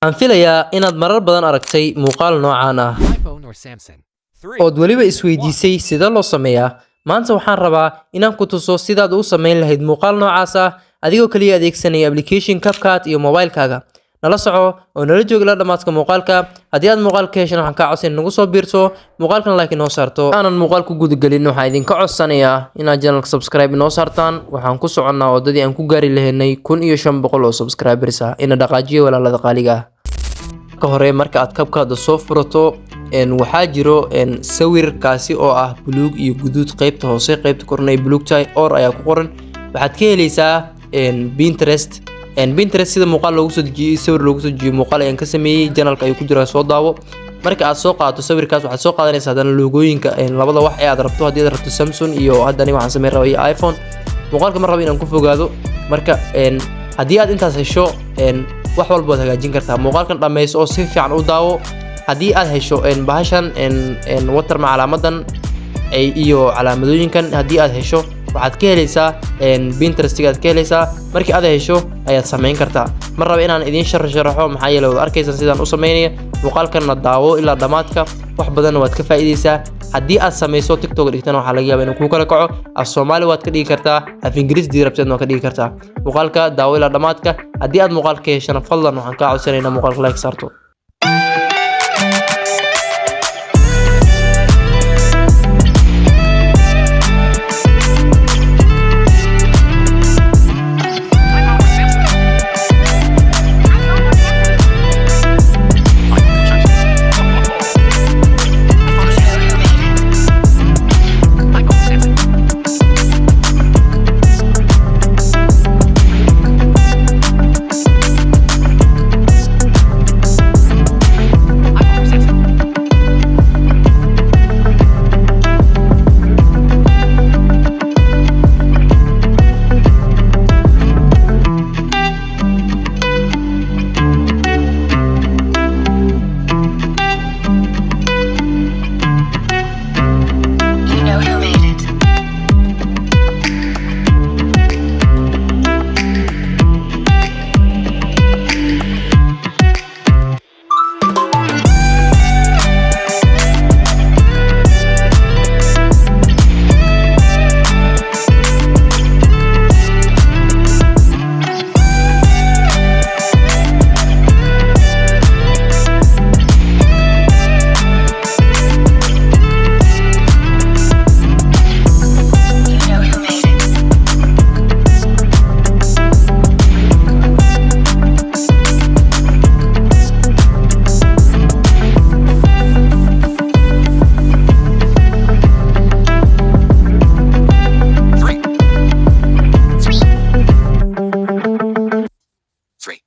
Waxaan filayaa inaad marar badan aragtay muuqaal noocaan ah ood waliba isweydiisay sida loo sameeyaa. Maanta waxaan rabaa inaan ku tuso sidaad u sameyn lahayd muuqaal noocaas ah adigoo kaliya adeegsanaya application capcut iyo mobilekaaga. Nala soco oo nala joog ilaa dhamaadka muuqaalka. Haddii aad muuqaalka heshaan waxaan kaa codsan nagu soo biirto muuqaalkan like inoo saarto. Aanan muuqaalku guda galin waxaan idinka codsanayaa inaad channelka subscribe inoo saartaan. Waxaan ku soconnaa wadadii aan ku gaari lahaynay 1500 oo subscribers ah ina dhaqaajiyo walaalada qaaliga ah. Ka hore marka aad capcut soo furato waxaa jiro sawirkaasi oo ah buluug iyo guduud, qaybta hoose qaybta korna ay buluug tahay or ayaa ku qoran. Waxaad ka helaysaa Pinterest sida muuqaal loogu soo dejiyay, sawir loogu soo dejiyay muuqaal ayaan ka sameeyay, channelka ay ku jiraan soo daawo. Marka aad soo qaadato sawirkaas waxaad soo qaadanaysaa hadana loogooyinka labada wax ee aad rabto. Haddii aad rabto Samsung iyo haddana waxaan sameyn rabaa iPhone. Muuqaalka ma rabo inaan ku fogaado. Marka haddii aad intaas hesho wax walba waad hagaajin kartaa. Muuqaalkan dhammayso oo si fiican u daawo. Haddii aad hesho bahashan watermark calaamadan iyo calaamadooyinkan haddii aad hesho waxaad ka helaysaa Pinterest-gaad ka helaysaa. Markii aad hesho ayaad sameyn kartaa. Ma rabo inaan idin sharaxo maxaa yeelay waad arkaysan sidaan u sameynaya. Muuqaalkan daawo ilaa dhamaadka, wax badan waad ka faa'iideysaa. Haddii aad sameyso TikTok dhigtana waxaa laga yaabaa inuu ku kala kaco. Af Soomaali waad ka dhigi kartaa, af Ingiriis dii rabtana waad ka dhigi kartaa. Muuqaalka daawo ilaa dhamaadka. Haddii aad muuqaalka heshana fadlan waxaan kaa codsanaynaa muuqaalka like saarto. Three.